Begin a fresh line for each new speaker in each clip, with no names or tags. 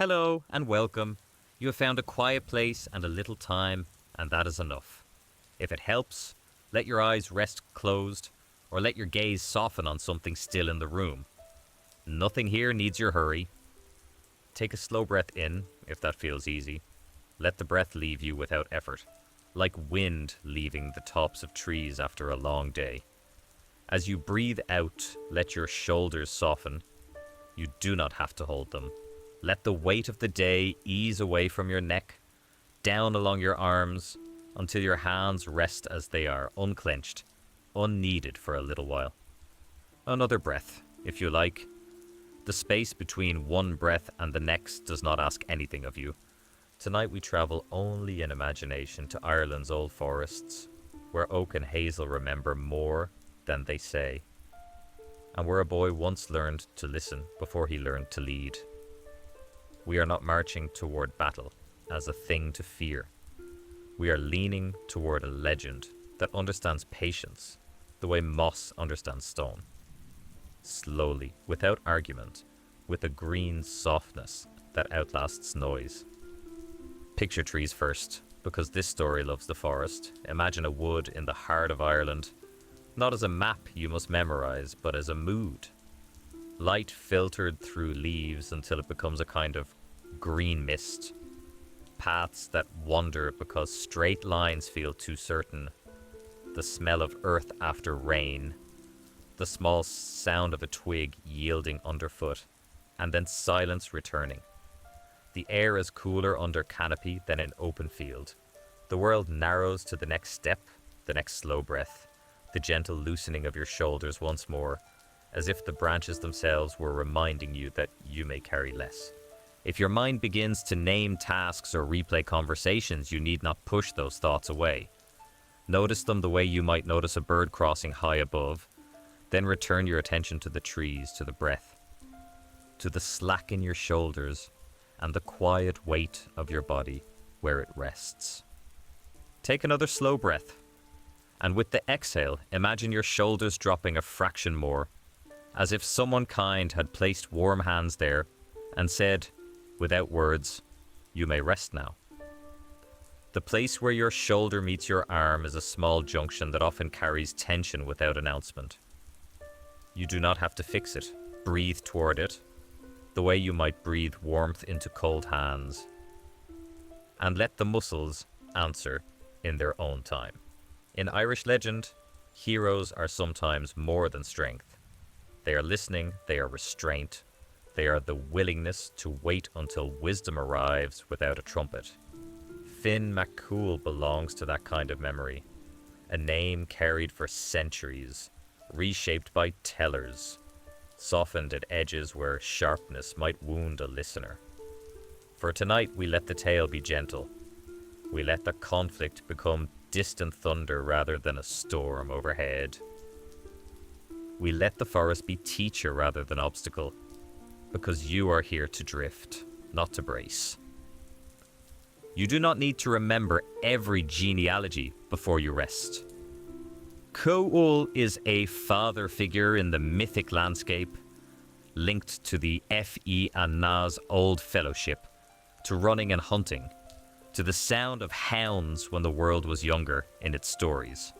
Hello and welcome. You have found a quiet place and a little time, and that is enough. If it helps, let your eyes rest closed, or let your gaze soften on something still in the room. Nothing here needs your hurry. Take a slow breath in, if that feels easy. Let the breath leave you without effort, like wind leaving the tops of trees after a long day. As you breathe out, let your shoulders soften. You do not have to hold them. Let the weight of the day ease away from your neck, down along your arms, until your hands rest as they are, unclenched, unneeded for a little while. Another breath, if you like. The space between one breath and the next does not ask anything of you. Tonight we travel only in imagination to Ireland's old forests, where oak and hazel remember more than they say, and where a boy once learned to listen before he learned to lead. We are not marching toward battle as a thing to fear. We are leaning toward a legend that understands patience the way moss understands stone. Slowly, without argument, with a green softness that outlasts noise. Picture trees first, because this story loves the forest. Imagine a wood in the heart of Ireland, not as a map you must memorize, but as a mood. Light filtered through leaves until it becomes a kind of green mist. Paths that wander because straight lines feel too certain. The smell of earth after rain. The small sound of a twig yielding underfoot. And then silence returning. The air is cooler under canopy than in open field. The world narrows to the next step, the next slow breath. The gentle loosening of your shoulders once more, as if the branches themselves were reminding you that you may carry less. If your mind begins to name tasks or replay conversations, you need not push those thoughts away. Notice them the way you might notice a bird crossing high above, then return your attention to the trees, to the breath, to the slack in your shoulders, and the quiet weight of your body where it rests. Take another slow breath, and with the exhale, imagine your shoulders dropping a fraction more, as if someone kind had placed warm hands there and said, without words, you may rest now. The place where your shoulder meets your arm is a small junction that often carries tension without announcement. You do not have to fix it. Breathe toward it, the way you might breathe warmth into cold hands. And let the muscles answer in their own time. In Irish legend, heroes are sometimes more than strength. They are listening, they are restraint, they are the willingness to wait until wisdom arrives without a trumpet. Fionn belongs to that kind of memory, a name carried for centuries, reshaped by tellers, softened at edges where sharpness might wound a listener. For tonight we let the tale be gentle. We let the conflict become distant thunder rather than a storm overhead. We let the forest be teacher rather than obstacle, because you are here to drift, not to brace. You do not need to remember every genealogy before you rest. Cumhaill is a father figure in the mythic landscape, linked to the F.E. and Nas Old Fellowship, to running and hunting, to the sound of hounds when the world was younger in its stories.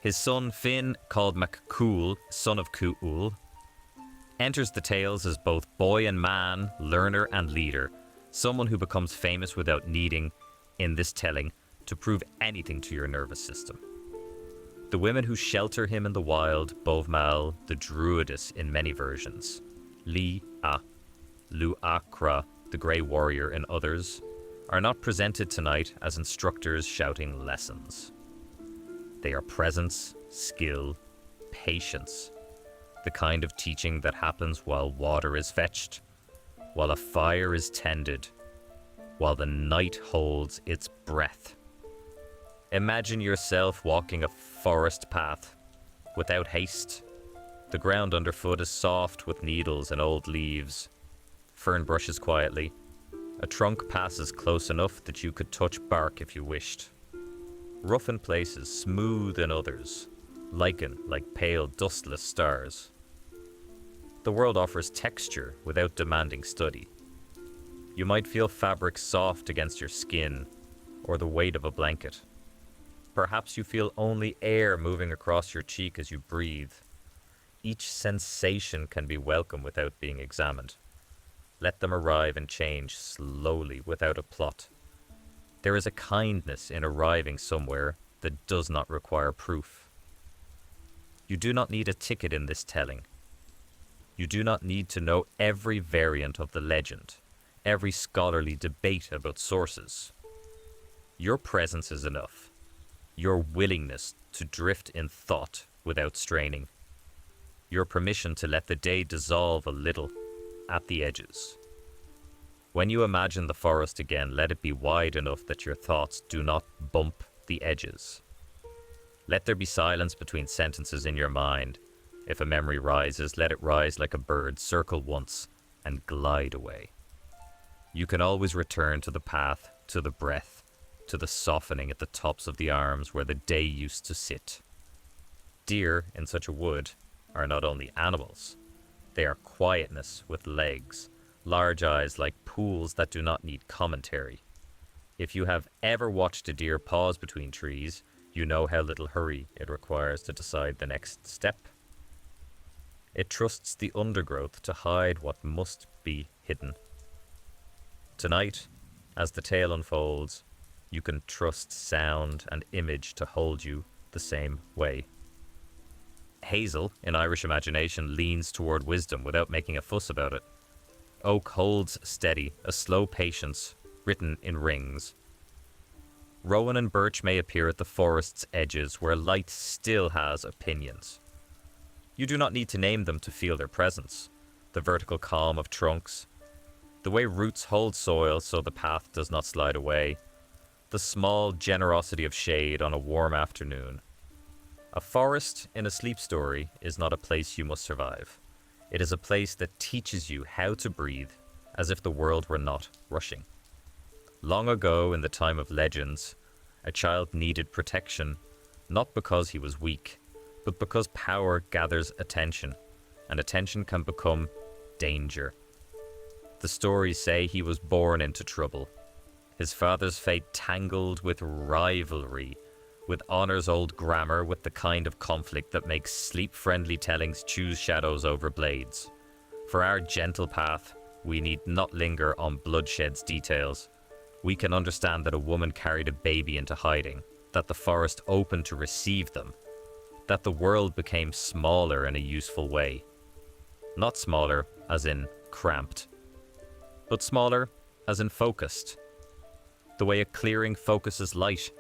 His son Fionn, called Cumhaill, son of Cumhaill, enters the tales as both boy and man, learner and leader, someone who becomes famous without needing, in this telling, to prove anything to your nervous system. The women who shelter him in the wild, Bovmal, the druidess in many versions, Li-A, Lu-Akra, the grey warrior in others, are not presented tonight as instructors shouting lessons. They are presence, skill, patience, the kind of teaching that happens while water is fetched, while a fire is tended, while the night holds its breath. Imagine yourself walking a forest path without haste. The ground underfoot is soft with needles and old leaves. Fern brushes quietly. A trunk passes close enough that you could touch bark if you wished. Rough in places, smooth in others, lichen like pale dustless stars. The world offers texture without demanding study. You might feel fabric soft against your skin, or the weight of a blanket. Perhaps you feel only air moving across your cheek as you breathe. Each sensation can be welcome without being examined. Let them arrive and change slowly without a plot. There is a kindness in arriving somewhere that does not require proof. You do not need a ticket in this telling. You do not need to know every variant of the legend, every scholarly debate about sources. Your presence is enough. Your willingness to drift in thought without straining. Your permission to let the day dissolve a little at the edges. When you imagine the forest again, let it be wide enough that your thoughts do not bump the edges. Let there be silence between sentences in your mind. If a memory rises, let it rise like a bird, circle once, and glide away. You can always return to the path, to the breath, to the softening at the tops of the arms where the day used to sit. Deer in such a wood are not only animals, they are quietness with legs, large eyes like pools that do not need commentary. If you have ever watched a deer pause between trees, you know how little hurry it requires to decide the next step. It trusts the undergrowth to hide what must be hidden. Tonight, as the tale unfolds, you can trust sound and image to hold you the same way. Hazel, in Irish imagination, leans toward wisdom without making a fuss about it. Oak holds steady, a slow patience written in rings. Rowan and birch may appear at the forest's edges where light still has opinions. You do not need to name them to feel their presence. The vertical calm of trunks, the way roots hold soil so the path does not slide away, the small generosity of shade on a warm afternoon. A forest in a sleep story is not a place you must survive. It is a place that teaches you how to breathe as if the world were not rushing. Long ago, in the time of legends, a child needed protection, not because he was weak, but because power gathers attention, and attention can become danger. The stories say he was born into trouble. His father's fate tangled with rivalry, with honour's old grammar, with the kind of conflict that makes sleep-friendly tellings choose shadows over blades. For our gentle path, we need not linger on bloodshed's details. We can understand that a woman carried a baby into hiding, that the forest opened to receive them, that the world became smaller in a useful way. Not smaller as in cramped, but smaller as in focused. The way a clearing focuses light.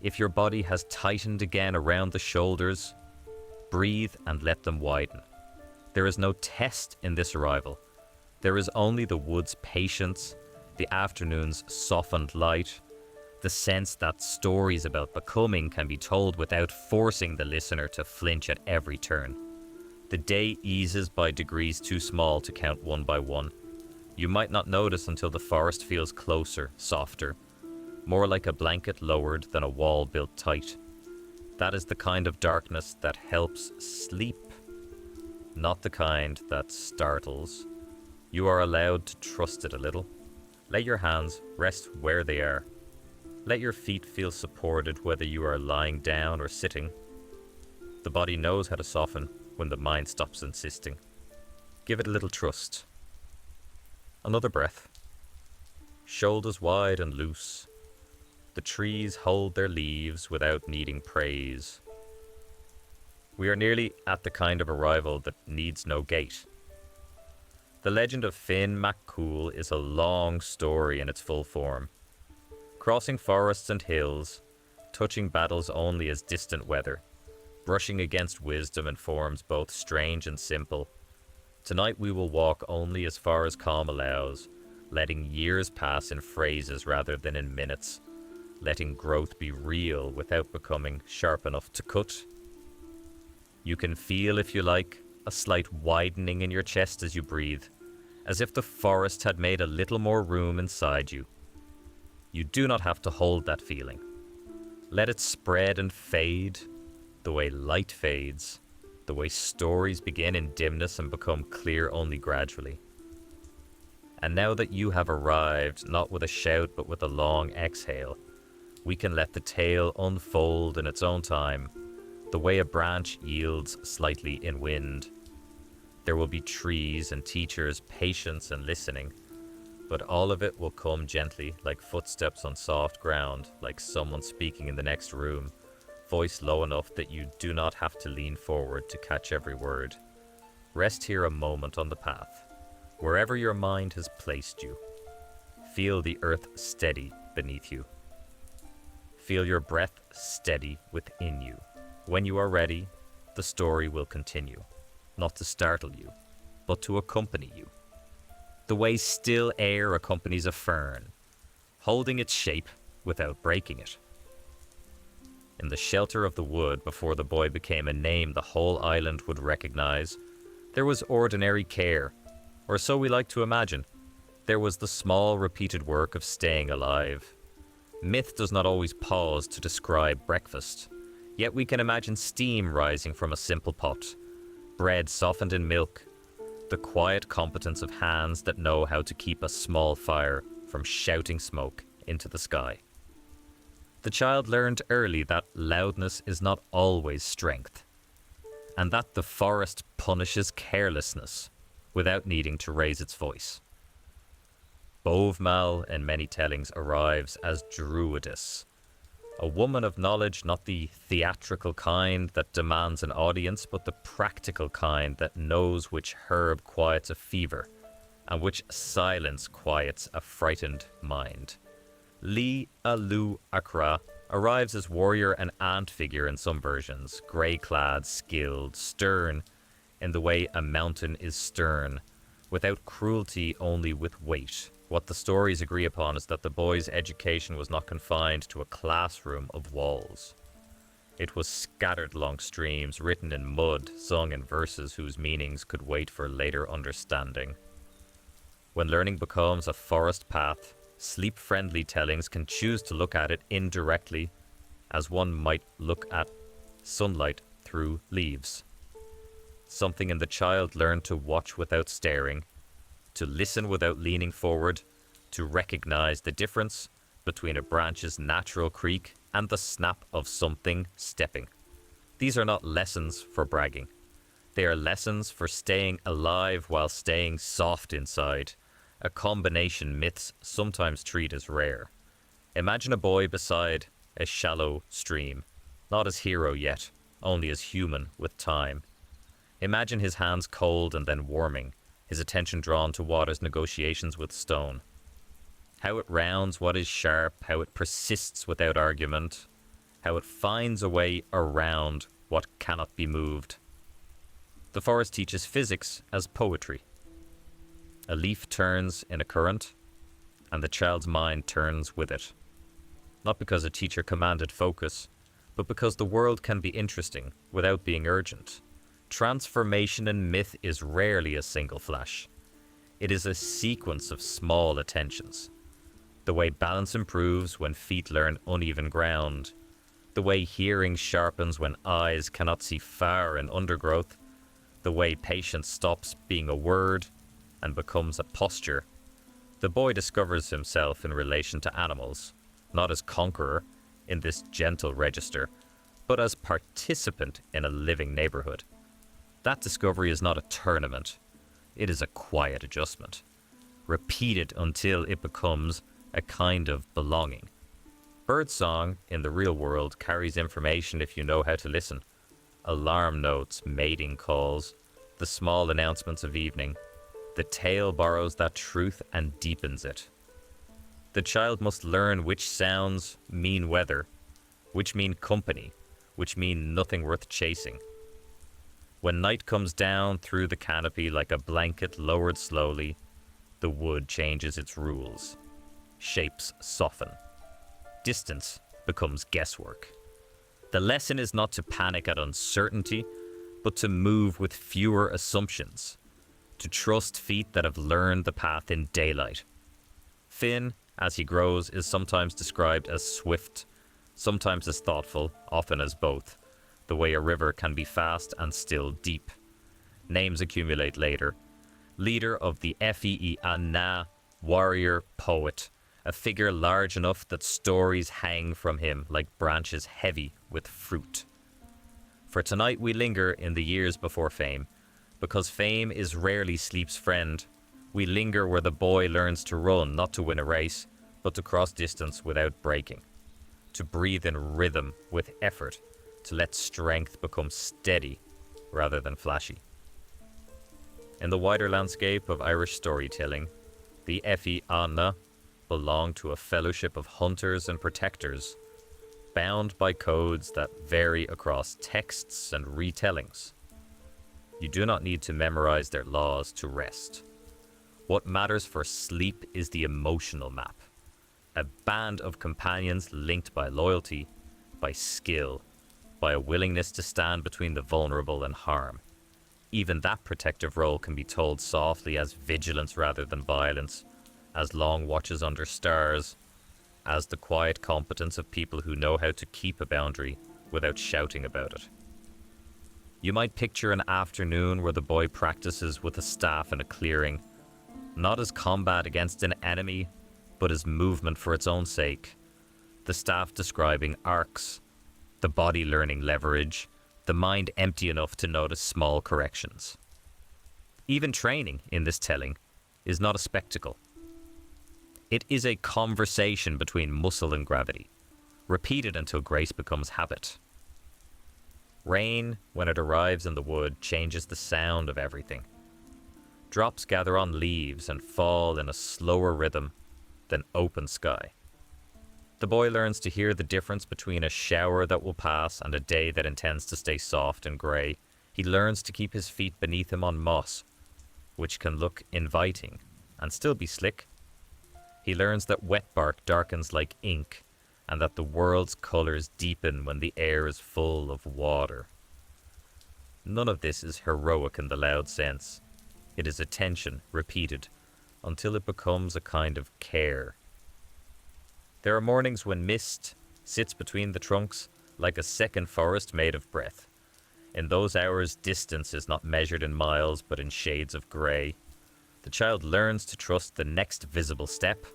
If your body has tightened again around the shoulders, breathe and let them widen. There is no test in this arrival. There is only the wood's patience, the afternoon's softened light, the sense that stories about becoming can be told without forcing the listener to flinch at every turn. The day eases by degrees too small to count one by one. You might not notice until the forest feels closer, softer, more like a blanket lowered than a wall built tight. That is the kind of darkness that helps sleep, not the kind that startles. You are allowed to trust it a little. Let your hands rest where they are. Let your feet feel supported whether you are lying down or sitting. The body knows how to soften when the mind stops insisting. Give it a little trust. Another breath. Shoulders wide and loose. The trees hold their leaves without needing praise. We are nearly at the kind of arrival that needs no gate. The legend of Fionn mac Cumhaill is a long story in its full form. Crossing forests and hills, touching battles only as distant weather, brushing against wisdom in forms both strange and simple. Tonight we will walk only as far as calm allows, letting years pass in phrases rather than in minutes, letting growth be real without becoming sharp enough to cut. You can feel, if you like, a slight widening in your chest as you breathe, as if the forest had made a little more room inside you. You do not have to hold that feeling. Let it spread and fade, the way light fades, the way stories begin in dimness and become clear only gradually. And now that you have arrived, not with a shout but with a long exhale, we can let the tale unfold in its own time, the way a branch yields slightly in wind. There will be trees and teachers, patience and listening, but all of it will come gently, like footsteps on soft ground, like someone speaking in the next room, voice low enough that you do not have to lean forward to catch every word. Rest here a moment on the path, wherever your mind has placed you. Feel the earth steady beneath you. Feel your breath steady within you. When you are ready, the story will continue, not to startle you, but to accompany you. The way still air accompanies a fern, holding its shape without breaking it. In the shelter of the wood, before the boy became a name the whole island would recognize, there was ordinary care, or so we like to imagine. There was the small, repeated work of staying alive. Myth does not always pause to describe breakfast, yet we can imagine steam rising from a simple pot, bread softened in milk, the quiet competence of hands that know how to keep a small fire from shouting smoke into the sky. The child learned early that loudness is not always strength, and that the forest punishes carelessness without needing to raise its voice. Bovmal, in many tellings, arrives as Druidess, a woman of knowledge, not the theatrical kind that demands an audience, but the practical kind that knows which herb quiets a fever and which silence quiets a frightened mind. Li Alu Akra arrives as warrior and ant figure in some versions, grey-clad, skilled, stern, in the way a mountain is stern, without cruelty, only with weight. What the stories agree upon is that the boy's education was not confined to a classroom of walls. It was scattered along streams, written in mud, sung in verses whose meanings could wait for later understanding. When learning becomes a forest path, sleep-friendly tellings can choose to look at it indirectly, as one might look at sunlight through leaves. Something in the child learned to watch without staring, to listen without leaning forward, to recognize the difference between a branch's natural creak and the snap of something stepping. These are not lessons for bragging. They are lessons for staying alive while staying soft inside, a combination myths sometimes treat as rare. Imagine a boy beside a shallow stream, not as hero yet, only as human with time. Imagine his hands cold and then warming, his attention drawn to water's negotiations with stone. How it rounds what is sharp, how it persists without argument, how it finds a way around what cannot be moved. The forest teaches physics as poetry. A leaf turns in a current, and the child's mind turns with it. Not because a teacher commanded focus, but because the world can be interesting without being urgent. Transformation in myth is rarely a single flash. It is a sequence of small attentions. The way balance improves when feet learn uneven ground. The way hearing sharpens when eyes cannot see far in undergrowth. The way patience stops being a word and becomes a posture. The boy discovers himself in relation to animals, not as conqueror in this gentle register, but as participant in a living neighborhood. That discovery is not a tournament. It is a quiet adjustment, repeated until it becomes a kind of belonging. Birdsong in the real world carries information if you know how to listen. Alarm notes, mating calls, the small announcements of evening. The tale borrows that truth and deepens it. The child must learn which sounds mean weather, which mean company, which mean nothing worth chasing. When night comes down through the canopy like a blanket lowered slowly, the wood changes its rules. Shapes soften. Distance becomes guesswork. The lesson is not to panic at uncertainty, but to move with fewer assumptions, to trust feet that have learned the path in daylight. Fionn, as he grows, is sometimes described as swift, sometimes as thoughtful, often as both, the way a river can be fast and still deep. Names accumulate later. Leader of the Fee Anna warrior, poet, a figure large enough that stories hang from him like branches heavy with fruit. For tonight we linger in the years before fame, because fame is rarely sleep's friend. We linger where the boy learns to run, not to win a race, but to cross distance without breaking, to breathe in rhythm with effort, to let strength become steady rather than flashy. In the wider landscape of Irish storytelling, the Fionn belong to a fellowship of hunters and protectors, bound by codes that vary across texts and retellings. You do not need to memorize their laws to rest. What matters for sleep is the emotional map, a band of companions linked by loyalty, by skill, by a willingness to stand between the vulnerable and harm. Even that protective role can be told softly as vigilance rather than violence, as long watches under stars, as the quiet competence of people who know how to keep a boundary without shouting about it. You might picture an afternoon where the boy practices with a staff in a clearing, not as combat against an enemy, but as movement for its own sake. The staff describing arcs, the body learning leverage, the mind empty enough to notice small corrections. Even training in this telling is not a spectacle. It is a conversation between muscle and gravity, repeated until grace becomes habit. Rain, when it arrives in the wood, changes the sound of everything. Drops gather on leaves and fall in a slower rhythm than open sky. The boy learns to hear the difference between a shower that will pass and a day that intends to stay soft and grey. He learns to keep his feet beneath him on moss, which can look inviting and still be slick. He learns that wet bark darkens like ink, and that the world's colours deepen when the air is full of water. None of this is heroic in the loud sense. It is attention repeated until it becomes a kind of care. There are mornings when mist sits between the trunks like a second forest made of breath. In those hours, distance is not measured in miles but in shades of grey. The child learns to trust the next visible step,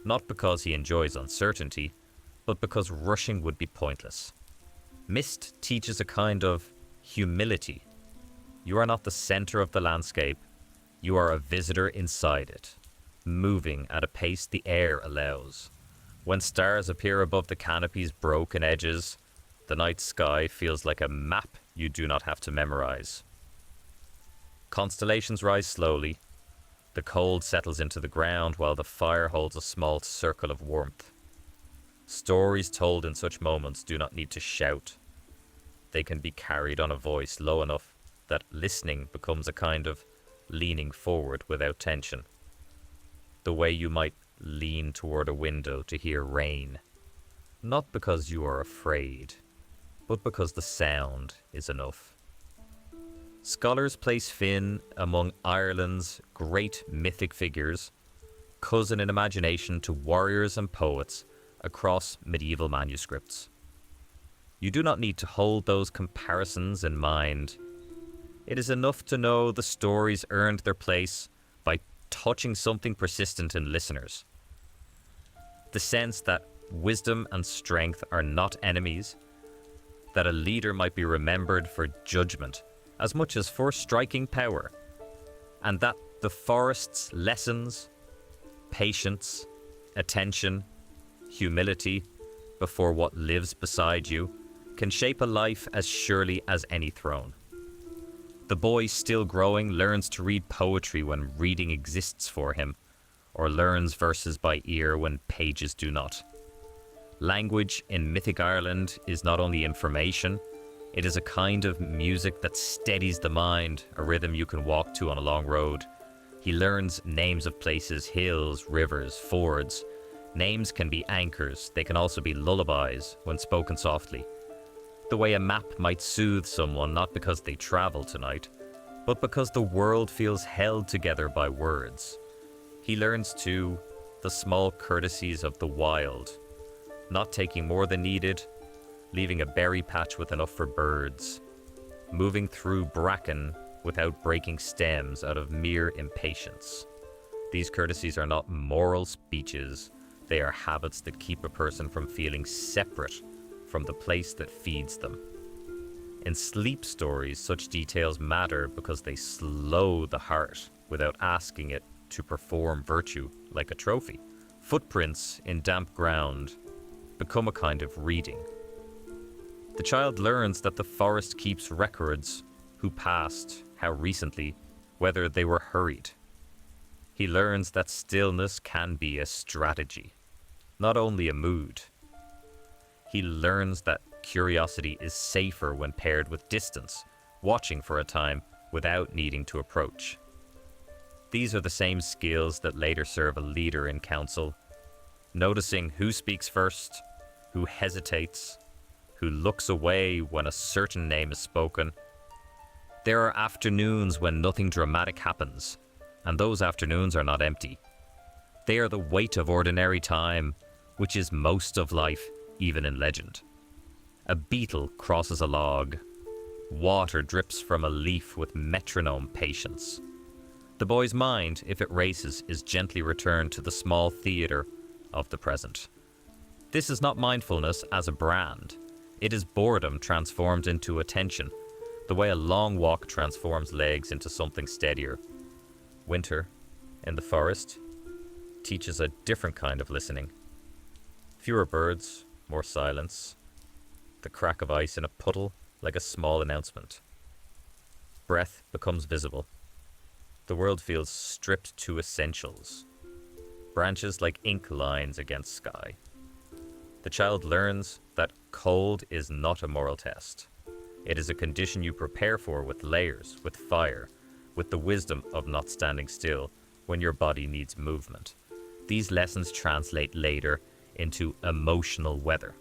not because he enjoys uncertainty, but because rushing would be pointless. Mist teaches a kind of humility. You are not the centre of the landscape. You are a visitor inside it, moving at a pace the air allows. When stars appear above the canopy's broken edges, the night sky feels like a map you do not have to memorize. Constellations rise slowly. The cold settles into the ground while the fire holds a small circle of warmth. Stories told in such moments do not need to shout. They can be carried on a voice low enough that listening becomes a kind of leaning forward without tension. The way you might lean toward a window to hear rain, not because you are afraid, but because the sound is enough. Scholars place Fionn among Ireland's great mythic figures, cousin in imagination to warriors and poets across medieval manuscripts. You do not need to hold those comparisons in mind. It is enough to know the stories earned their place by touching something persistent in listeners. The sense that wisdom and strength are not enemies, that a leader might be remembered for judgment as much as for striking power, and that the forest's lessons, patience, attention, humility before what lives beside you can shape a life as surely as any throne. The boy still growing learns to read poetry when reading exists for him, or learns verses by ear when pages do not. Language in Mythic Ireland is not only information, it is a kind of music that steadies the mind, a rhythm you can walk to on a long road. He learns names of places, hills, rivers, fords. Names can be anchors, they can also be lullabies when spoken softly. The way a map might soothe someone not because they travel tonight, but because the world feels held together by words. He learns too the small courtesies of the wild, not taking more than needed, leaving a berry patch with enough for birds, moving through bracken without breaking stems out of mere impatience. These courtesies are not moral speeches, they are habits that keep a person from feeling separate from the place that feeds them. In sleep stories, such details matter because they slow the heart without asking it to perform virtue like a trophy. Footprints in damp ground become a kind of reading. The child learns that the forest keeps records: who passed, how recently, whether they were hurried. He learns that stillness can be a strategy, not only a mood. He learns that curiosity is safer when paired with distance, watching for a time without needing to approach. These are the same skills that later serve a leader in council, noticing who speaks first, who hesitates, who looks away when a certain name is spoken. There are afternoons when nothing dramatic happens, and those afternoons are not empty. They are the weight of ordinary time, which is most of life, even in legend. A beetle crosses a log. Water drips from a leaf with metronome patience. The boy's mind, if it races, is gently returned to the small theatre of the present. This is not mindfulness as a brand. It is boredom transformed into attention, the way a long walk transforms legs into something steadier. Winter, in the forest, teaches a different kind of listening. Fewer birds, more silence. The crack of ice in a puddle like a small announcement. Breath becomes visible. The world feels stripped to essentials. Branches like ink lines against sky. The child learns that cold is not a moral test. It is a condition you prepare for with layers, with fire, with the wisdom of not standing still when your body needs movement. These lessons translate later into emotional weather.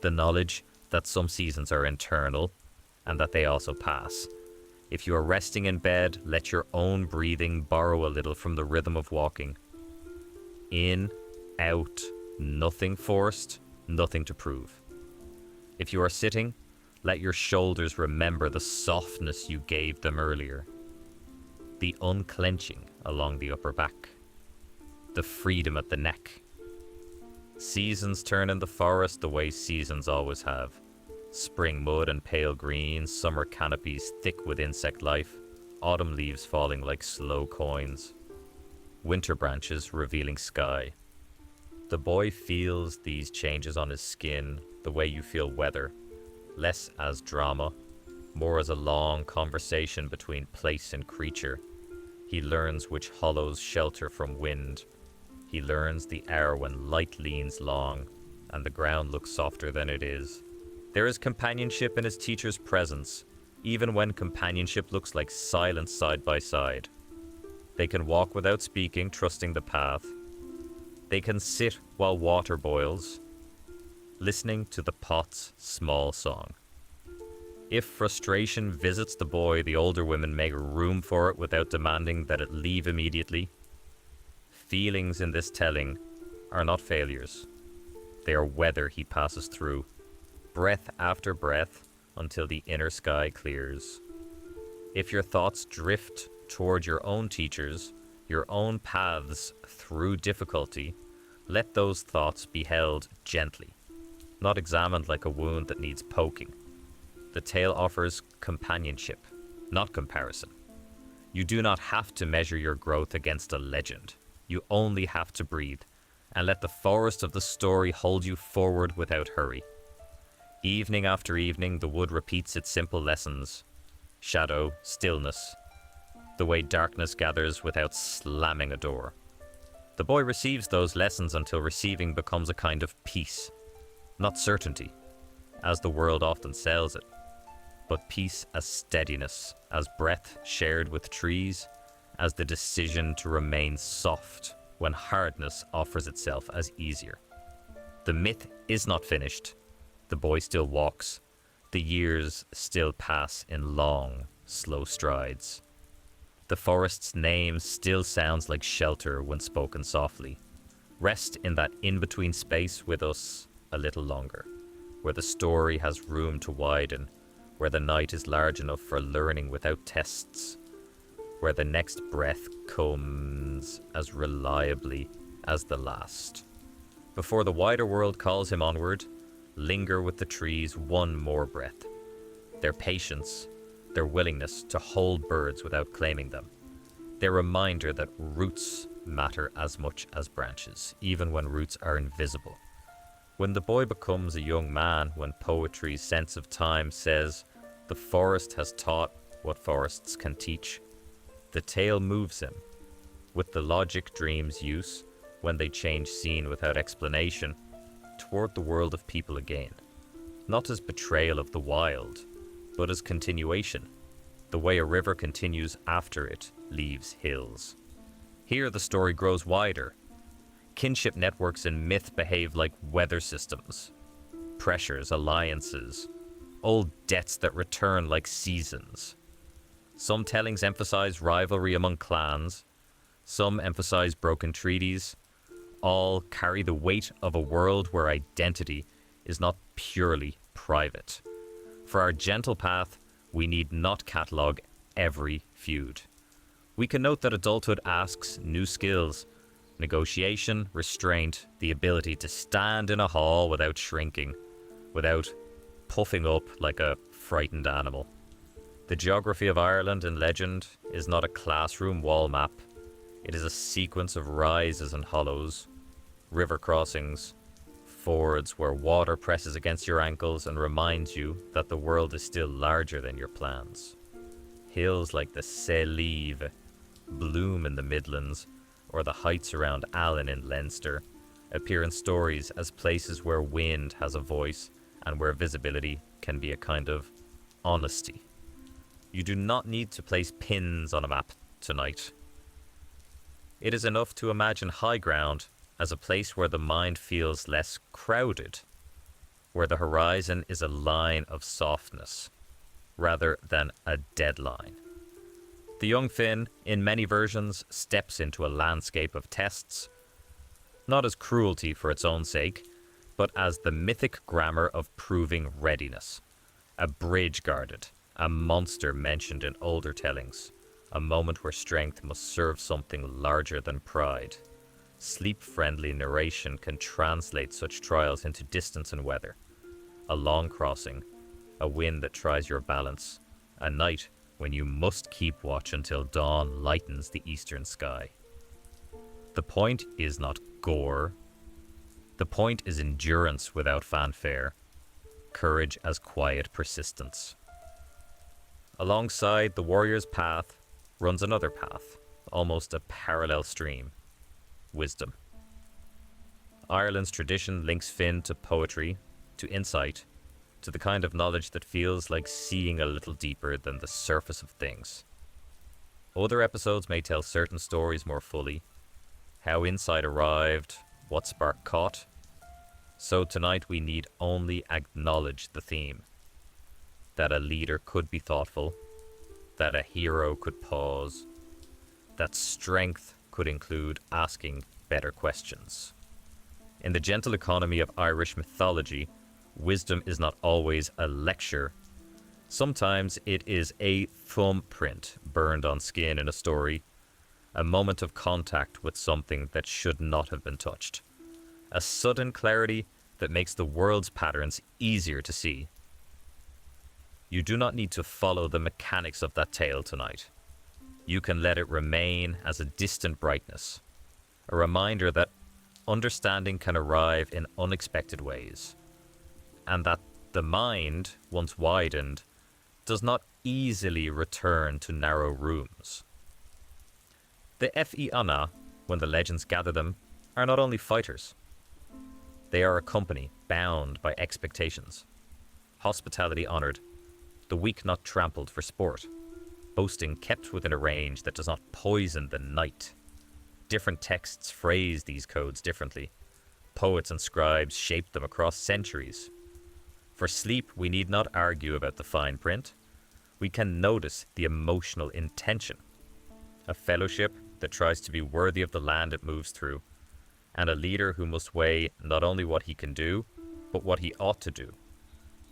The knowledge that some seasons are internal and that they also pass. If you are resting in bed, let your own breathing borrow a little from the rhythm of walking. In, out, nothing forced, nothing to prove. If you are sitting, let your shoulders remember the softness you gave them earlier. The unclenching along the upper back. The freedom at the neck. Seasons turn in the forest the way seasons always have. Spring mud and pale green, summer canopies thick with insect life, autumn leaves falling like slow coins, winter branches revealing sky. The boy feels these changes on his skin the way you feel weather, less as drama, more as a long conversation between place and creature. He learns which hollows shelter from wind. He learns the hour when light leans long and the ground looks softer than it is. There is companionship in his teacher's presence, even when companionship looks like silence side by side. They can walk without speaking, trusting the path. They can sit while water boils, listening to the pot's small song. If frustration visits the boy, the older women make room for it without demanding that it leave immediately. Feelings in this telling are not failures. They are weather he passes through, breath after breath, until the inner sky clears. If your thoughts drift toward your own teachers, your own paths through difficulty, let those thoughts be held gently, not examined like a wound that needs poking. The tale offers companionship, not comparison. You do not have to measure your growth against a legend. You only have to breathe, and let the forest of the story hold you forward without hurry. Evening after evening, the wood repeats its simple lessons. Shadow, stillness, the way darkness gathers without slamming a door. The boy receives those lessons until receiving becomes a kind of peace, not certainty, as the world often sells it, but peace as steadiness, as breath shared with trees, as the decision to remain soft when hardness offers itself as easier. The myth is not finished. The boy still walks. The years still pass in long, slow strides. The forest's name still sounds like shelter when spoken softly. Rest in that in-between space with us a little longer, where the story has room to widen, where the night is large enough for learning without tests. where the next breath comes as reliably as the last. Before the wider world calls him onward, linger with the trees one more breath. Their patience, their willingness to hold birds without claiming them, their reminder that roots matter as much as branches, even when roots are invisible. When the boy becomes a young man, when poetry's sense of time says, the forest has taught what forests can teach, the tale moves him, with the logic dreams use, when they change scene without explanation, toward the world of people again. Not as betrayal of the wild, but as continuation, the way a river continues after it leaves hills. Here the story grows wider. Kinship networks in myth behave like weather systems. Pressures, alliances, old debts that return like seasons. Some tellings emphasize rivalry among clans. Some emphasize broken treaties. All carry the weight of a world where identity is not purely private. For our gentle path, we need not catalogue every feud. We can note that adulthood asks new skills: negotiation, restraint, the ability to stand in a hall without shrinking, without puffing up like a frightened animal. The geography of Ireland in legend is not a classroom wall map. It is a sequence of rises and hollows, river crossings, fords where water presses against your ankles and reminds you that the world is still larger than your plans. Hills like the Selive bloom in the Midlands, or the heights around Allen in Leinster, appear in stories as places where wind has a voice and where visibility can be a kind of honesty. You do not need to place pins on a map tonight. It is enough to imagine high ground as a place where the mind feels less crowded, where the horizon is a line of softness rather than a deadline. The young Fionn, in many versions, steps into a landscape of tests, not as cruelty for its own sake, but as the mythic grammar of proving readiness. A bridge guarded, a monster mentioned in older tellings, a moment where strength must serve something larger than pride. Sleep-friendly narration can translate such trials into distance and weather. A long crossing, a wind that tries your balance, a night when you must keep watch until dawn lightens the eastern sky. The point is not gore. The point is endurance without fanfare, courage as quiet persistence. Alongside the warrior's path runs another path, almost a parallel stream: wisdom. Ireland's tradition links Fionn to poetry, to insight, to the kind of knowledge that feels like seeing a little deeper than the surface of things. Other episodes may tell certain stories more fully, how insight arrived, what spark caught. So tonight we need only acknowledge the theme: that a leader could be thoughtful, that a hero could pause, that strength could include asking better questions. In the gentle economy of Irish mythology, wisdom is not always a lecture. Sometimes it is a thumbprint burned on skin in a story, a moment of contact with something that should not have been touched, a sudden clarity that makes the world's patterns easier to see. You do not need to follow the mechanics of that tale tonight. You can let it remain as a distant brightness, a reminder that understanding can arrive in unexpected ways, and that the mind, once widened, does not easily return to narrow rooms. The Fionn, when the legends gather them, are not only fighters. They are a company bound by expectations, hospitality honoured, the weak not trampled for sport, boasting kept within a range that does not poison the night. Different texts phrase these codes differently. Poets and scribes shape them across centuries. For sleep, we need not argue about the fine print. We can notice the emotional intention. A fellowship that tries to be worthy of the land it moves through, and a leader who must weigh not only what he can do, but what he ought to do.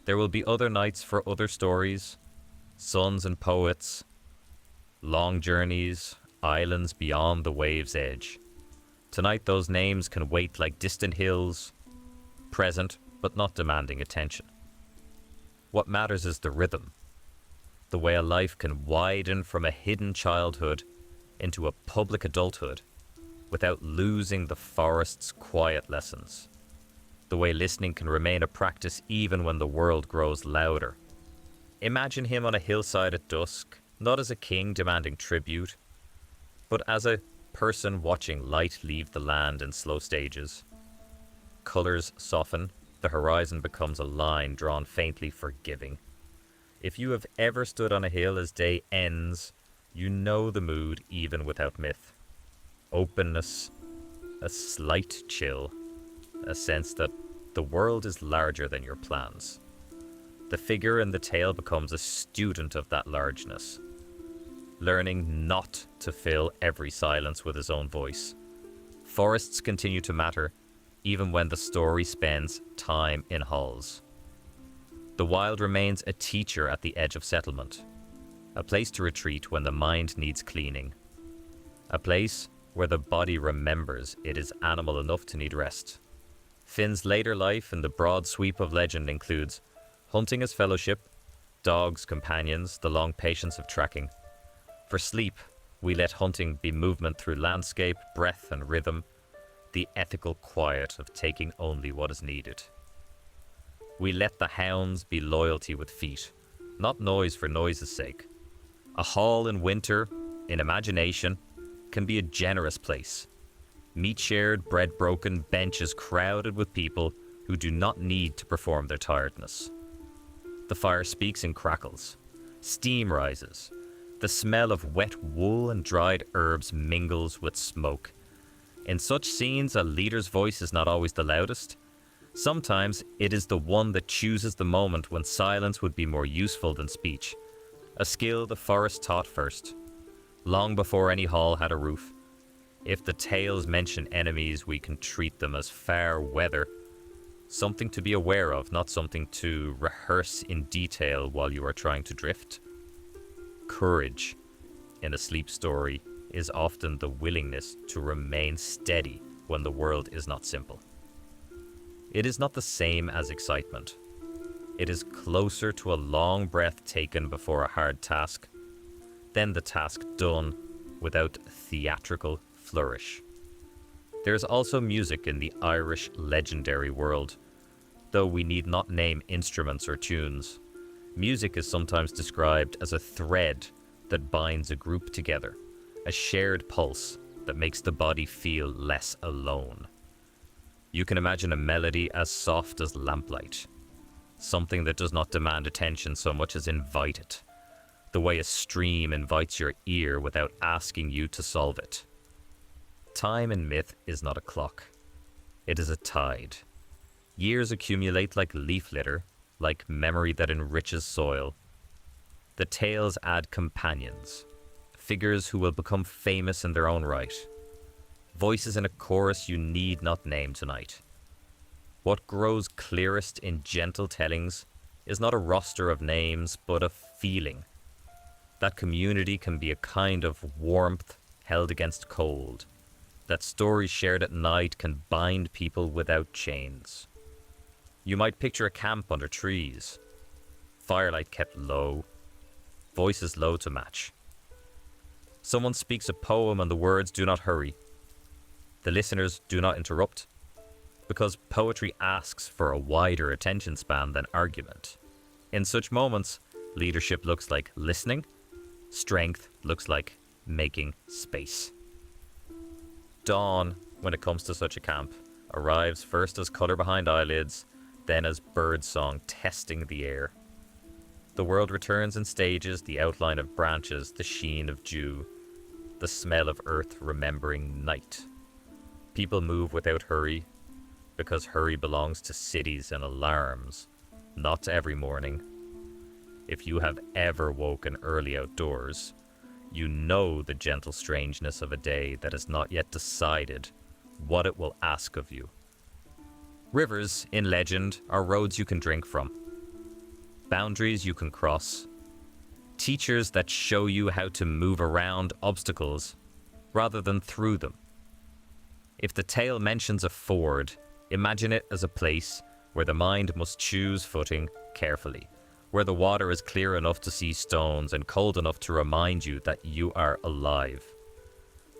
There will be other nights for other stories, sons and poets, Long journeys, islands beyond the wave's edge. Tonight those names can wait like distant hills, present but not demanding attention. What matters is the rhythm, the way a life can widen from a hidden childhood into a public adulthood without losing the forest's quiet lessons. The way listening can remain a practice even when the world grows louder. Imagine him on a hillside at dusk, not as a king demanding tribute, but as a person watching light leave the land in slow stages. Colours soften, the horizon becomes a line drawn faintly forgiving. If you have ever stood on a hill as day ends, you know the mood even without myth. Openness, a slight chill, a sense that the world is larger than your plans. The figure in the tale becomes a student of that largeness, learning not to fill every silence with his own voice. Forests continue to matter, even when the story spends time in halls. The wild remains a teacher at the edge of settlement, a place to retreat when the mind needs cleaning, a place where the body remembers it is animal enough to need rest. Finn's later life in the broad sweep of legend includes hunting as fellowship, dogs companions, the long patience of tracking. For sleep, we let hunting be movement through landscape, breath and rhythm, the ethical quiet of taking only what is needed. We let the hounds be loyalty with feet, not noise for noise's sake. A hall in winter, in imagination, can be a generous place. Meat shared, bread broken, benches crowded with people who do not need to perform their tiredness. The fire speaks in crackles. Steam rises. The smell of wet wool and dried herbs mingles with smoke. In such scenes, a leader's voice is not always the loudest. Sometimes it is the one that chooses the moment when silence would be more useful than speech. A skill the forest taught first, long before any hall had a roof. If the tales mention enemies, we can treat them as fair weather. Something to be aware of, not something to rehearse in detail while you are trying to drift. Courage in a sleep story is often the willingness to remain steady when the world is not simple. It is not the same as excitement. It is closer to a long breath taken before a hard task, then the task done without theatrical flourish. There is also music in the Irish legendary world, though we need not name instruments or tunes. Music is sometimes described as a thread that binds a group together, a shared pulse that makes the body feel less alone. You can imagine a melody as soft as lamplight, something that does not demand attention so much as invite it, the way a stream invites your ear without asking you to solve it. Time in myth is not a clock. It is a tide. Years accumulate like leaf litter, like memory that enriches soil. The tales add companions, figures who will become famous in their own right. Voices in a chorus you need not name tonight. What grows clearest in gentle tellings is not a roster of names, but a feeling. That community can be a kind of warmth held against cold. That stories shared at night can bind people without chains. You might picture a camp under trees, firelight kept low, voices low to match. Someone speaks a poem and the words do not hurry. The listeners do not interrupt, because poetry asks for a wider attention span than argument. In such moments, leadership looks like listening, strength looks like making space. Dawn, when it comes to such a camp, arrives first as colour behind eyelids, then as birdsong testing the air. The world returns in stages, the outline of branches, the sheen of dew, the smell of earth remembering night. People move without hurry, because hurry belongs to cities and alarms, not every morning. If you have ever woken early outdoors, you know the gentle strangeness of a day that has not yet decided what it will ask of you. Rivers, in legend, are roads you can drink from, boundaries you can cross, Teachers that show you how to move around obstacles rather than through them. If the tale mentions a ford, imagine it as a place where the mind must choose footing carefully, where the water is clear enough to see stones and cold enough to remind you that you are alive.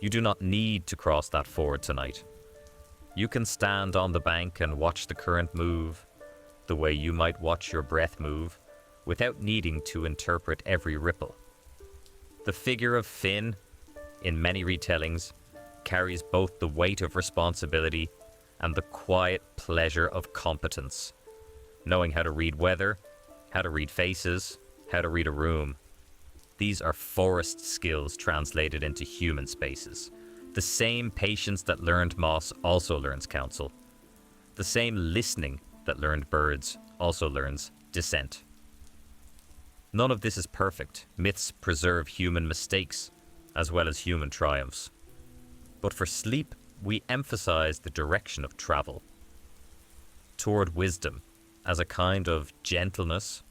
You do not need to cross that ford tonight. You can stand on the bank and watch the current move, the way you might watch your breath move, without needing to interpret every ripple. The figure of Fionn, in many retellings, carries both the weight of responsibility and the quiet pleasure of competence, knowing how to read weather, how to read faces, how to read a room. These are forest skills translated into human spaces. The same patience that learned moss also learns counsel. The same listening that learned birds also learns dissent. None of this is perfect. Myths preserve human mistakes as well as human triumphs. But for sleep, we emphasize the direction of travel toward wisdom as a kind of gentleness,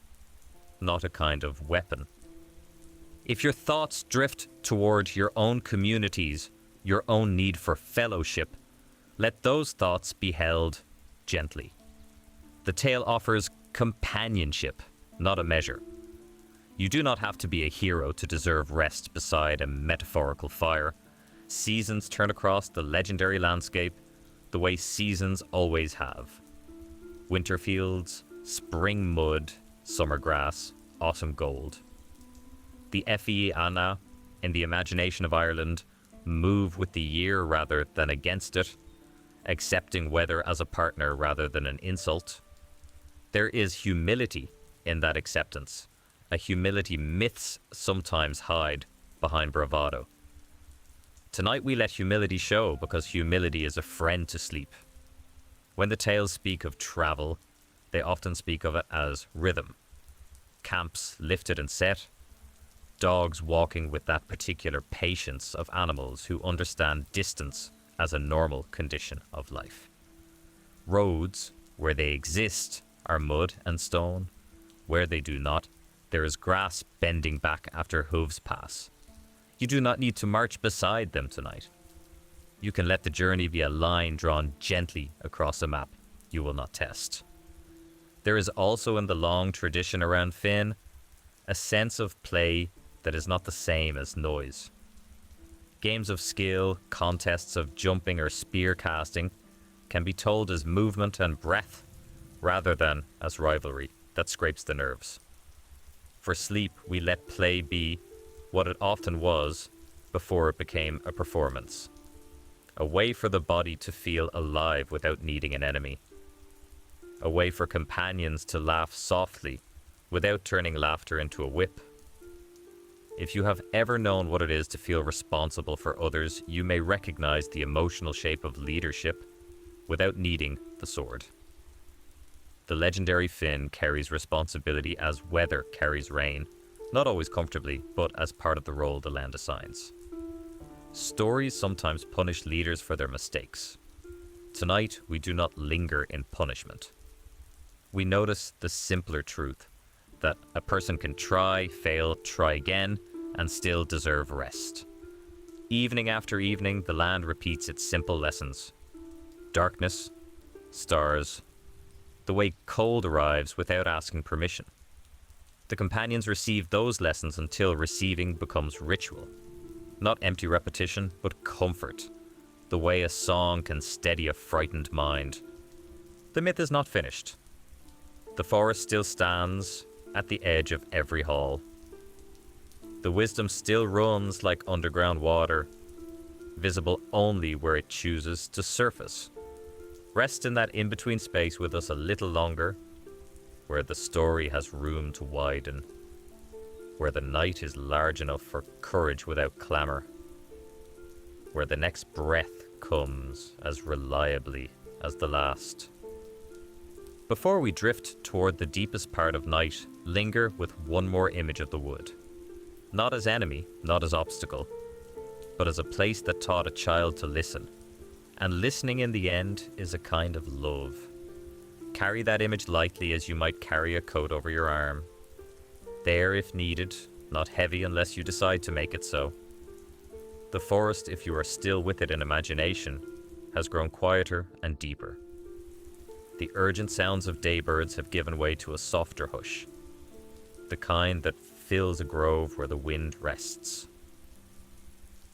not a kind of weapon. If your thoughts drift toward your own communities, your own need for fellowship, let those thoughts be held gently. The tale offers companionship, not a measure. You do not have to be a hero to deserve rest beside a metaphorical fire. Seasons turn across the legendary landscape the way seasons always have. Winter fields, spring mud, summer grass, autumn gold. The Fí Anna, in the imagination of Ireland, move with the year rather than against it, accepting weather as a partner rather than an insult. There is humility in that acceptance, a humility myths sometimes hide behind bravado. Tonight we let humility show because humility is a friend to sleep. When the tales speak of travel, they often speak of it as rhythm. Camps lifted and set, dogs walking with that particular patience of animals who understand distance as a normal condition of life. Roads, where they exist, are mud and stone. Where they do not, there is grass bending back after hooves pass. You do not need to march beside them tonight. You can let the journey be a line drawn gently across a map you will not test. There is also in the long tradition around Fionn a sense of play that is not the same as noise. Games of skill, contests of jumping or spear casting can be told as movement and breath rather than as rivalry that scrapes the nerves. For sleep, we let play be what it often was before it became a performance. A way for the body to feel alive without needing an enemy. A way for companions to laugh softly without turning laughter into a whip. If you have ever known what it is to feel responsible for others, you may recognize the emotional shape of leadership without needing the sword. The legendary Fionn carries responsibility as weather carries rain, not always comfortably, but as part of the role the land assigns. Stories sometimes punish leaders for their mistakes. Tonight, we do not linger in punishment. We notice the simpler truth that a person can try, fail, try again, and still deserve rest. Evening after evening, the land repeats its simple lessons. Darkness, stars, the way cold arrives without asking permission. The companions receive those lessons until receiving becomes ritual. Not empty repetition, but comfort. The way a song can steady a frightened mind. The myth is not finished. The forest still stands at the edge of every hall. The wisdom still runs like underground water, visible only where it chooses to surface. Rest in that in-between space with us a little longer, where the story has room to widen, where the night is large enough for courage without clamour, where the next breath comes as reliably as the last. Before we drift toward the deepest part of night, linger with one more image of the wood. Not as enemy, not as obstacle, but as a place that taught a child to listen. And listening in the end is a kind of love. Carry that image lightly as you might carry a coat over your arm. There if needed, not heavy unless you decide to make it so. The forest, if you are still with it in imagination, has grown quieter and deeper. The urgent sounds of daybirds have given way to a softer hush, the kind that fills a grove where the wind rests.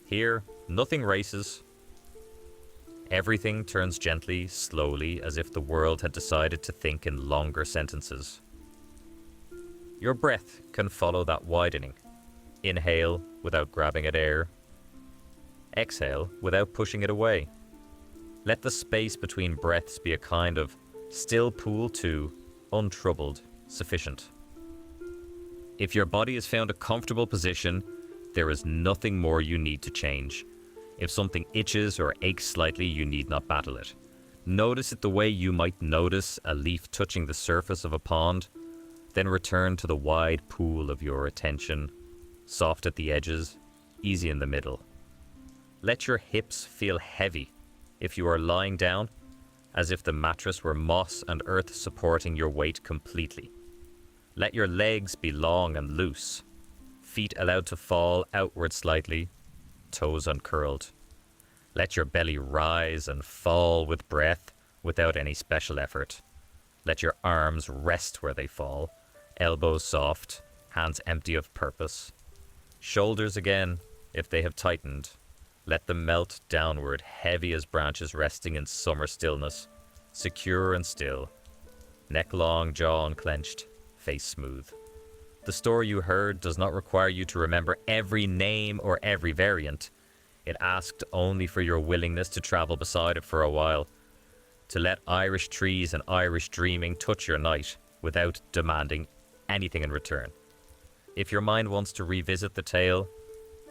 Here, nothing races. Everything turns gently, slowly, as if the world had decided to think in longer sentences. Your breath can follow that widening. Inhale without grabbing at air. Exhale without pushing it away. Let the space between breaths be a kind of still pool to, untroubled, sufficient. If your body has found a comfortable position, there is nothing more you need to change. If something itches or aches slightly, you need not battle it. Notice it the way you might notice a leaf touching the surface of a pond, then return to the wide pool of your attention, soft at the edges, easy in the middle. Let your hips feel heavy if you are lying down, as if the mattress were moss and earth supporting your weight completely. Let your legs be long and loose, feet allowed to fall outward slightly, toes uncurled. Let your belly rise and fall with breath without any special effort. Let your arms rest where they fall, elbows soft, hands empty of purpose. Shoulders again, if they have tightened, let them melt downward, heavy as branches resting in summer stillness, secure and still. Neck long, jaw unclenched, face smooth. The story you heard does not require you to remember every name or every variant. It asked only for your willingness to travel beside it for a while, to let Irish trees and Irish dreaming touch your night without demanding anything in return. If your mind wants to revisit the tale,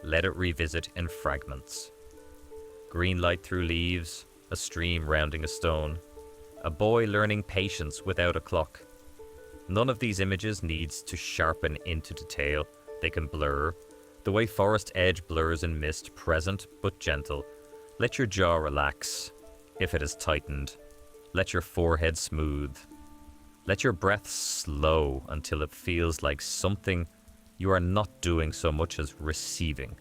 let it revisit in fragments. Green light through leaves, a stream rounding a stone, a boy learning patience without a clock. None of these images needs to sharpen into detail. They can blur, the way forest edge blurs in mist, present but gentle. Let your jaw relax, if it is tightened. Let your forehead smooth. Let your breath slow until it feels like something you are not doing so much as receiving,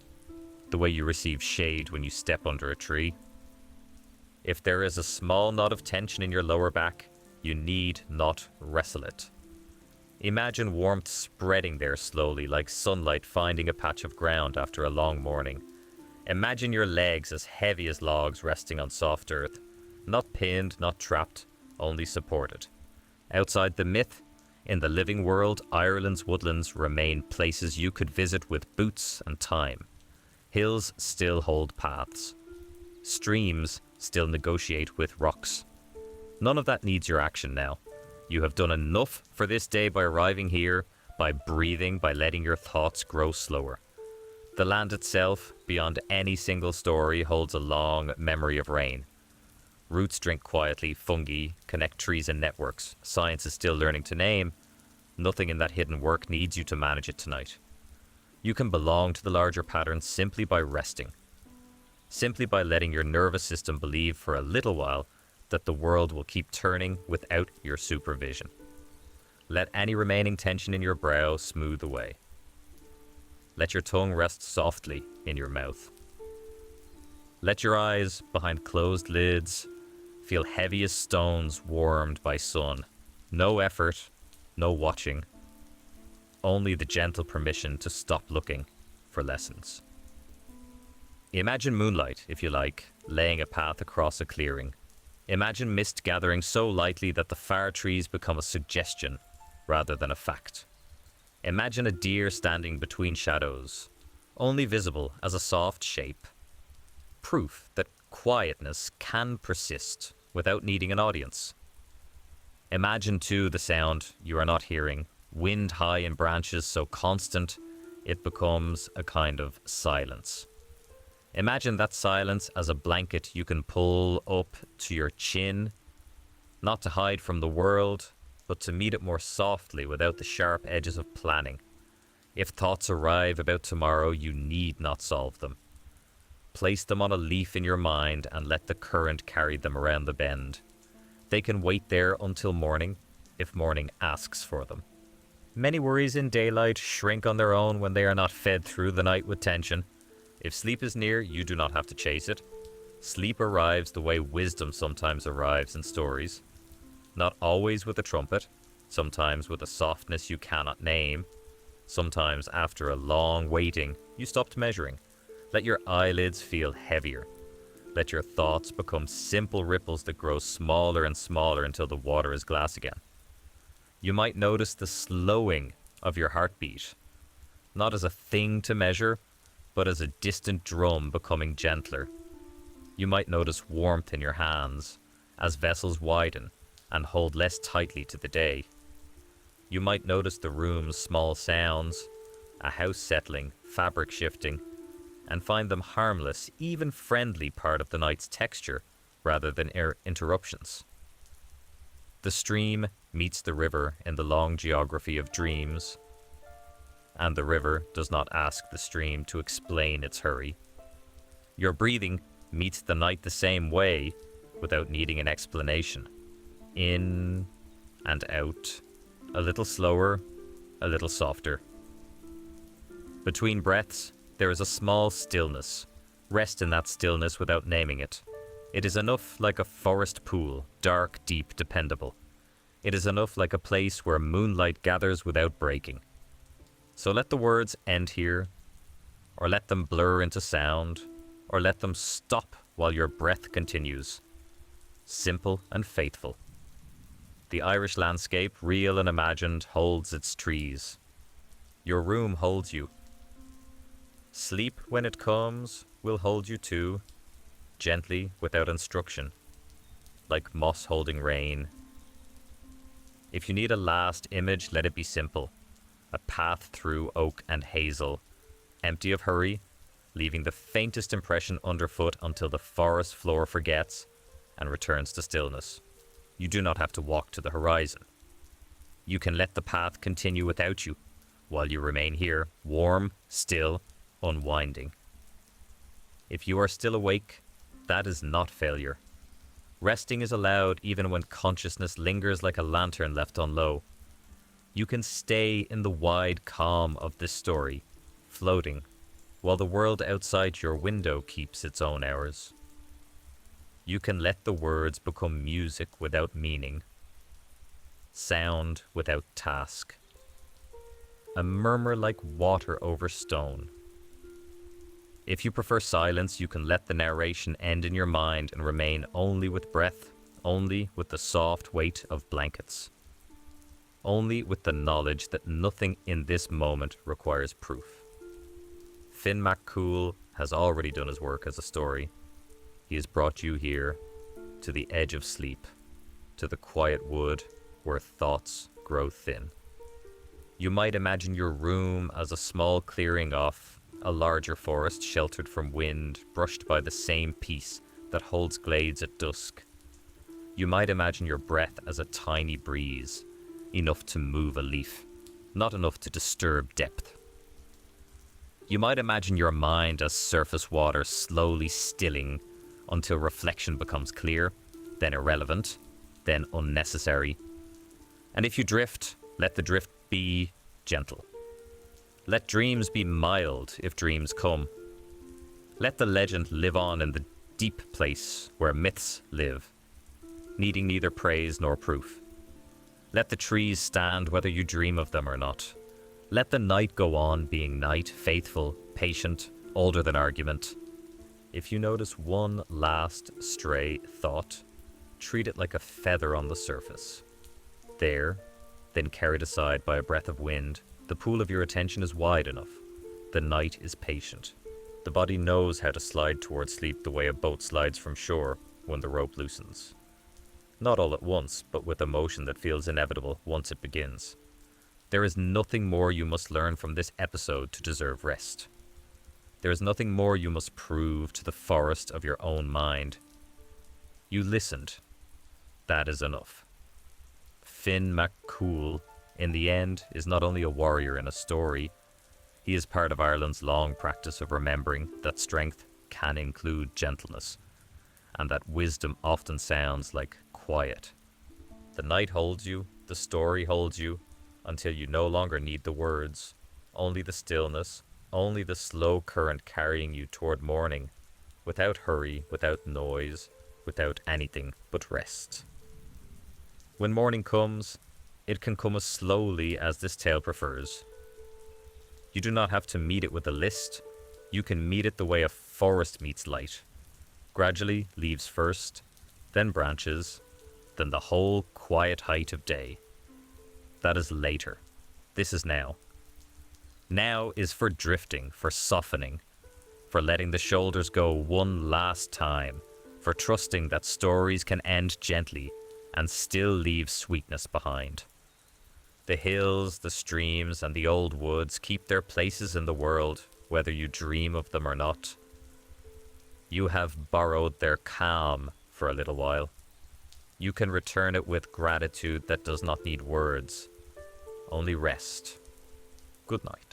the way you receive shade when you step under a tree. If there is a small knot of tension in your lower back, you need not wrestle it. Imagine warmth spreading there slowly, like sunlight finding a patch of ground after a long morning. Imagine your legs as heavy as logs resting on soft earth, not pinned, not trapped, only supported. Outside the myth, in the living world, Ireland's woodlands remain places you could visit with boots and time. Hills still hold paths. Streams still negotiate with rocks. None of that needs your action now. You have done enough for this day by arriving here, by breathing, by letting your thoughts grow slower. The land itself, beyond any single story, holds a long memory of rain. Roots drink quietly, fungi connect trees and networks. Science is still learning to name. Nothing in that hidden work needs you to manage it tonight. You can belong to the larger pattern simply by resting. Simply by letting your nervous system believe for a little while that the world will keep turning without your supervision. Let any remaining tension in your brow smooth away. Let your tongue rest softly in your mouth. Let your eyes, behind closed lids, feel heavy as stones warmed by sun. No effort, no watching. Only the gentle permission to stop looking for lessons. Imagine moonlight, if you like, laying a path across a clearing. Imagine mist gathering so lightly that the far trees become a suggestion rather than a fact. Imagine a deer standing between shadows, only visible as a soft shape. Proof that quietness can persist without needing an audience. Imagine too the sound you are not hearing, wind high in branches so constant it becomes a kind of silence. Imagine that silence as a blanket you can pull up to your chin, not to hide from the world, but to meet it more softly without the sharp edges of planning. If thoughts arrive about tomorrow, you need not solve them. Place them on a leaf in your mind and let the current carry them around the bend. They can wait there until morning, if morning asks for them. Many worries in daylight shrink on their own when they are not fed through the night with tension. If sleep is near, you do not have to chase it. Sleep arrives the way wisdom sometimes arrives in stories. Not always with a trumpet, sometimes with a softness you cannot name. Sometimes after a long waiting, you stopped measuring. Let your eyelids feel heavier. Let your thoughts become simple ripples that grow smaller and smaller until the water is glass again. You might notice the slowing of your heartbeat, not as a thing to measure, but as a distant drum becoming gentler. You might notice warmth in your hands as vessels widen and hold less tightly to the day. You might notice the room's small sounds, a house settling, fabric shifting, and find them harmless, even friendly part of the night's texture rather than interruptions. The stream meets the river in the long geography of dreams, and the river does not ask the stream to explain its hurry. Your breathing meets the night the same way without needing an explanation. In and out, a little slower, a little softer. Between breaths, there is a small stillness. Rest in that stillness without naming it. It is enough like a forest pool, dark, deep, dependable. It is enough like a place where moonlight gathers without breaking. So let the words end here, or let them blur into sound, or let them stop while your breath continues. Simple and faithful. The Irish landscape, real and imagined, holds its trees. Your room holds you. Sleep, when it comes, will hold you too, gently, without instruction, like moss holding rain. If you need a last image, let it be simple. A path through oak and hazel, empty of hurry, leaving the faintest impression underfoot until the forest floor forgets and returns to stillness. You do not have to walk to the horizon. You can let the path continue without you, while you remain here, warm, still, unwinding. If you are still awake, that is not failure. Resting is allowed even when consciousness lingers like a lantern left on low. You can stay in the wide calm of this story, floating, while the world outside your window keeps its own hours. You can let the words become music without meaning, sound without task, a murmur like water over stone. If you prefer silence, you can let the narration end in your mind and remain only with breath, only with the soft weight of blankets, only with the knowledge that nothing in this moment requires proof. Fionn Cumhaill has already done his work as a story. He has brought you here, to the edge of sleep, to the quiet wood where thoughts grow thin. You might imagine your room as a small clearing off a larger forest sheltered from wind, brushed by the same peace that holds glades at dusk. You might imagine your breath as a tiny breeze, enough to move a leaf, not enough to disturb depth. You might imagine your mind as surface water slowly stilling until reflection becomes clear, then irrelevant, then unnecessary. And if you drift, let the drift be gentle. Let dreams be mild if dreams come. Let the legend live on in the deep place where myths live, needing neither praise nor proof. Let the trees stand whether you dream of them or not. Let the night go on being night, faithful, patient, older than argument. If you notice one last stray thought, treat it like a feather on the surface. There, then carried aside by a breath of wind, the pool of your attention is wide enough. The night is patient. The body knows how to slide towards sleep the way a boat slides from shore when the rope loosens. Not all at once, but with a motion that feels inevitable once it begins. There is nothing more you must learn from this episode to deserve rest. There is nothing more you must prove to the forest of your own mind. You listened. That is enough. Fionn Cumhaill, in the end, is not only a warrior in a story, he is part of Ireland's long practice of remembering that strength can include gentleness, and that wisdom often sounds like quiet. The night holds you, the story holds you, until you no longer need the words, only the stillness, only the slow current carrying you toward morning, without hurry, without noise, without anything but rest. When morning comes, it can come as slowly as this tale prefers. You do not have to meet it with a list. You can meet it the way a forest meets light. Gradually, leaves first, then branches, then the whole quiet height of day. That is later. This is now. Now is for drifting, for softening, for letting the shoulders go one last time, for trusting that stories can end gently and still leave sweetness behind. The hills, the streams, and the old woods keep their places in the world, whether you dream of them or not. You have borrowed their calm for a little while. You can return it with gratitude that does not need words, only rest. Good night.